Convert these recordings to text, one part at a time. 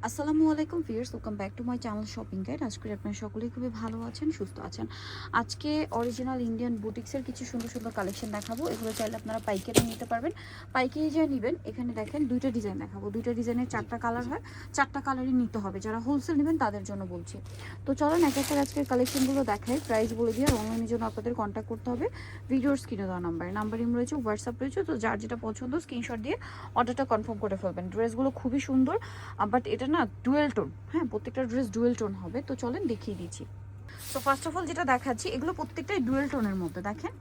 আসসালামু আলাইকুম viewers, welcome back to my channel shopping guide. আজকে আপনারা সকলেই খুবই ভালো আছেন, সুস্থ আছেন। আজকে অরিজিনাল ইন্ডিয়ান বুটিক্সের কিছু সুন্দর সুন্দর কালেকশন দেখাবো। এগুলো চাইলে আপনারা পাইকারি নিতে পারবেন। পাইকারি যা নেবেন, এখানে দেখেন দুইটা ডিজাইন দেখাবো। দুইটা ডিজাইনের চারটা কালার হয়, চারটা কালারই নিতে হবে। যারা হোলসেল নেবেন তাদের জন্য বলছি। তো চলেন এক একটা আজকের কালেকশনগুলো দেখাই, প্রাইস বলে দিয়ে। আর অনলাইনের জন্য আপনাদের কন্ট্যাক্ট করতে হবে ভিডিওর স্ক্রিনে দেওয়া নাম্বার রয়েছে, হোয়াটসঅ্যাপ রয়েছে। তো যার যেটা পছন্দ স্ক্রিনশট দিয়ে অর্ডারটা কনফার্ম করে ফেলবেন। ড্রেসগুলো খুবই সুন্দর, বাট এটা না ডুয়েল টোন। হ্যাঁ, প্রত্যেকটা ড্রেস ডুয়েল টোন হবে। তো চলেন দেখিয়ে দিচ্ছি। তো ফার্স্ট অফ অল যেটা দেখাচ্ছি, এগুলো প্রত্যেকটাই ডুয়েল টোনের মধ্যে। দেখেন,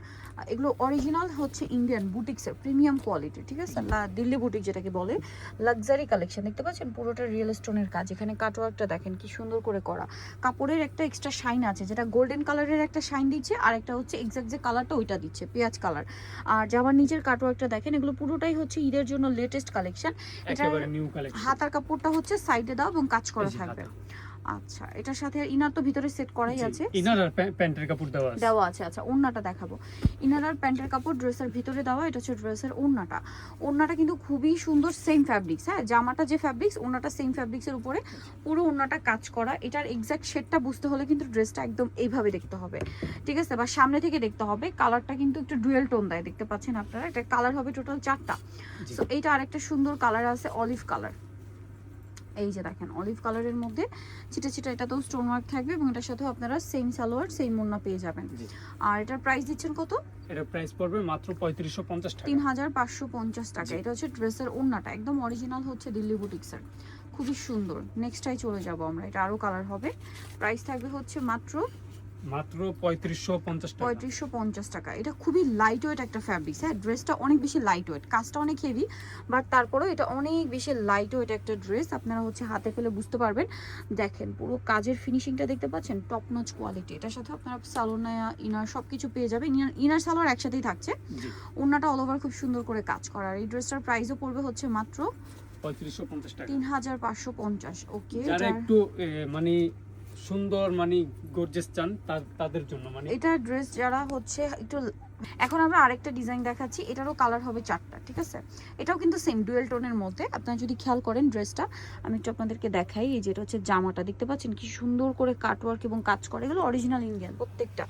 এগুলো অরিজিনাল হচ্ছে ইন্ডিয়ান বুটিক্সের প্রিমিয়াম কোয়ালিটি, ঠিক আছে? দিল্লি বুটিক যেটাকে বলে, লাক্সারি কালেকশন। দেখতে পাচ্ছেন পুরোটা রিয়েল স্টোনের কাজ। এখানে কাটওয়ার্কটা দেখেন কি সুন্দর করে করা। কাপড়ের একটা এক্সট্রা শাইন আছে, যেটা গোল্ডেন কালারের একটা শাইন দিচ্ছে, আর একটা হচ্ছে এক্সাক্ট যে কালারটা ওইটা দিচ্ছে, পেঁয়াজ কালার। আর জামার নিচের কাটওয়ার্কটা দেখেন। এগুলো পুরোটাই হচ্ছে ঈদের জন্য লেটেস্ট কালেকশন। এটা হাতার কাপড়টা হচ্ছে সাইডে দাও এবং কাজ করা থাকবে। আচ্ছা, এটার সাথে ইনার তো ভিতরে সেট করাই আছে, ইনার আর প্যান্টের কাপড় দেওয়া আছে। আচ্ছা, ওড়নাটা দেখাবো। ইনার আর প্যান্টের কাপড় ড্রেসের ভিতরে দেওয়া। এটা হচ্ছে ড্রেসের ওড়নাটা কিন্তু খুবই সুন্দর, সেম ফ্যাব্রিক্স। হ্যাঁ, জামাটা যে ফ্যাব্রিক্স, ওড়নাটা সেম ফ্যাব্রিক্সের উপরে পুরো ওড়নাটা কাজ করা। এটার এক্সাক্ট শেডটা বুঝতে হলে কিন্তু ড্রেসটা একদম এইভাবে দেখতে হবে, ঠিক আছে? বা সামনে থেকে দেখতে হবে। কালারটা কিন্তু একটু ডুয়েল টোন দেয়, দেখতে পাচ্ছেন আপনারা। এটা কালার হবে টোটাল 4টা। সো এইটা আরেকটা সুন্দর কালার আছে, অলিভ কালার। এই যে দেখেন, অলিভ কালারের মধ্যে ছিটা ছিটা এটাতেও স্টোন ওয়ার্ক থাকবে, এবং এটার সাথেও আপনারা সেম সালোয়ার সেম ওড়না পেয়ে যাবেন। আর এটার প্রাইস দিচ্ছেন কত? এটা প্রাইস পড়বে মাত্র 3550 টাকা, 3550 টাকা। এটা হচ্ছে ড্রেসের ওড়নাটা, একদম অরিজিনাল হচ্ছে দিল্লি বুটিক্সের, খুবই সুন্দর। নেক্সটটাই চলে যাব আমরা। এটা আরো কালার হবে। প্রাইস থাকবে হচ্ছে মাত্র 3550 টাকা। 3550 টাকা। এটা খুবই লাইট ওয়েট একটা ফ্যাব্রিক্স। হ্যাঁ, ড্রেসটা অনেক বেশি লাইট ওয়েট, কাজটা অনেক হেভি, বাট তারপরেও এটা অনেক বেশি লাইট ওয়েট একটা ড্রেস। আপনারা হচ্ছে হাতে পেলে বুঝতে পারবেন। দেখেন পুরো কাজের ফিনিশিংটা দেখতে পাচ্ছেন, টপ নচ কোয়ালিটি। এটার সাথে আপনারা সালোনা ইনার সবকিছু পেয়ে যাবেন। ইনার সালোয়ার একসাথেই থাকছে। ওড়নাটা অল ওভার খুব সুন্দর করে কাজ করা। আর এই ড্রেসটার প্রাইসও পড়বে হচ্ছে মাত্র 3550 টাকা, 3550। ওকে, যারা একটু মানে সুন্দর মানে গর্জিয়াস চান তাদের জন্য মানে এটা ড্রেস যারা হচ্ছে একটু। এখন আমরা আরেকটা ডিজাইন দেখাচ্ছি, এটারও কালার হবে 4টা, ঠিক আছে? এটাও কিন্তু সেম ডুয়েল টোনের মধ্যে। আপনারা যদি খেয়াল করেন ড্রেসটা, আমি একটু আপনাদেরকে দেখাই। এই যেটা হচ্ছে জামাটা, দেখতে পাচ্ছেন কি সুন্দর করে কাটওয়ার্ক এবং কাজ করে। এগুলো অরিজিনাল ইন্ডিয়ান প্রত্যেকটা।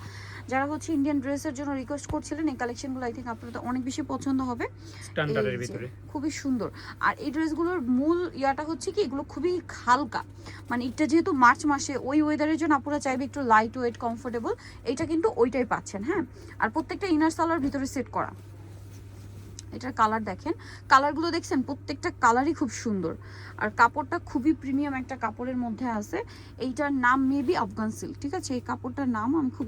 যারা হচ্ছে ইন্ডিয়ান ড্রেসের জন্য রিকোয়েস্ট করছিলেন, এই কালেকশনগুলো আই থিঙ্ক আপনাদের অনেক বেশি পছন্দ হবে। স্ট্যান্ডার্ডের ভিতরে খুবই সুন্দর। আর এই ড্রেসগুলোর মূল ইয়াটা হচ্ছে কি, এগুলো খুবই হালকা। মানে এটা যেহেতু মার্চ মাসে, ওই ওয়েদারের জন্য আপনারা চাইবে একটু লাইট ওয়েট কমফোর্টেবল, এইটা কিন্তু ওইটাই পাচ্ছেন। হ্যাঁ, আর প্রত্যেকটা ইনার সালোয়ার ভিতরে সেট করা। এটার কালার দেখেন, কালারগুলো দেখছেন, প্রত্যেকটা কালারই খুব সুন্দর। আর কাপড়টা খুবই প্রিমিয়াম একটা কাপড়ের মধ্যে আছে। এইটার নাম মেবি আফগান সিল্ক, ঠিক আছে? এই কাপড়টার নাম আমি খুব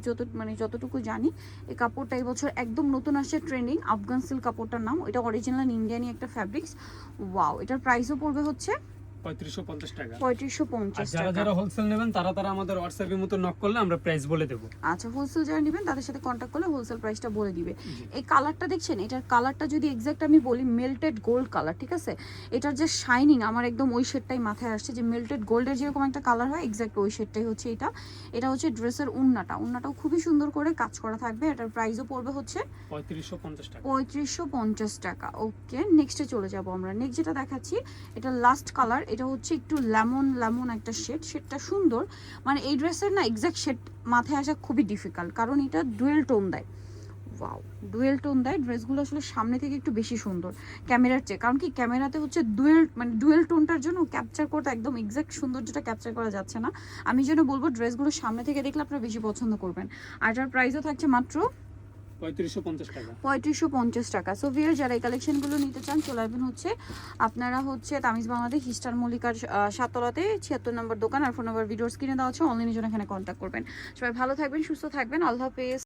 যতটুকু জানি, এই কাপড়টা এই বছর একদম নতুন আসছে ট্রেন্ডিং, আফগান সিল্ক কাপড়টার নাম। এটা অরিজিনাল ইন্ডিয়ানি একটা ফ্যাব্রিক্স। ওয়াও, এটার প্রাইসও পড়বে হচ্ছে 3550 টাকা। 3550 টাকা। যারা হোলসেল নেবেন তারা আমাদের হোয়াটসঅ্যাপের মতো নক করলে আমরা প্রাইস বলে দেব। আচ্ছা, হোলসেল যারা নেবেন তাদের সাথে কন্ট্যাক্ট করলে হোলসেল প্রাইসটা বলে দিবে। এই কালারটা দেখছেন, এটার কালারটা যদি এক্সাক্ট আমি বলি, মেল্টেড গোল্ড কালার, ঠিক আছে? এটার যে শাইনিং, আমার একদম ওই শেডটাই মাথায় আসছে, যে মেল্টেড গোল্ডের যেরকম একটা কালার হয়, এক্সাক্ট ওই শেডটাই হচ্ছে এটা। এটা হচ্ছে ড্রেসের ওড়নাটাও খুবই সুন্দর করে কাজ করা থাকবে। এটার প্রাইসও পড়বে হচ্ছে 3550 টাকা, 3550 টাকা। ওকে, নেক্সটে চলে যাব আমরা। নেক্সট যেটা দেখাচ্ছি, এটা লাস্ট কালার। এটা হচ্ছে একটু লেমন একটা শেডটা সুন্দর। মানে এই ড্রেসের না এক্সাক্ট শেড মাথায় আসা খুবই ডিফিকাল্ট, কারণ এটা ডুয়েল টোন দেয়। ওয়াও, ডুয়েল টোন দেয়। ড্রেসগুলো আসলে সামনে থেকে একটু বেশি সুন্দর ক্যামেরার চেয়ে, কারণ কি ক্যামেরাতে হচ্ছে ডুয়েল টোনটার জন্য ক্যাপচার করতে একদম এক্সাক্ট সৌন্দর্যটা ক্যাপচার করা যাচ্ছে না। আমি যেন বলবো ড্রেসগুলো সামনে থেকে দেখলে আপনারা বেশি পছন্দ করবেন। আর এটার প্রাইসও থাকছে মাত্র 3550 টাকা, 3550 টাকা। সো ভিউয়ার, যারা এই কালেকশনগুলো নিতে চান, চলে আসবেন হচ্ছে আপনারা হচ্ছে তামিজ বাংলাদেশ ইস্টার্ন মল্লিকার 7 তলাতে 76 নম্বর দোকান। আর ফোন নাম্বার ভিডিওর স্ক্রিনে দেওয়া আছে, অনলাইনের জন্য এখানে কন্ট্যাক্ট করবেন। সবাই ভালো থাকবেন, সুস্থ থাকবেন, আল্লাহ হাফেজ।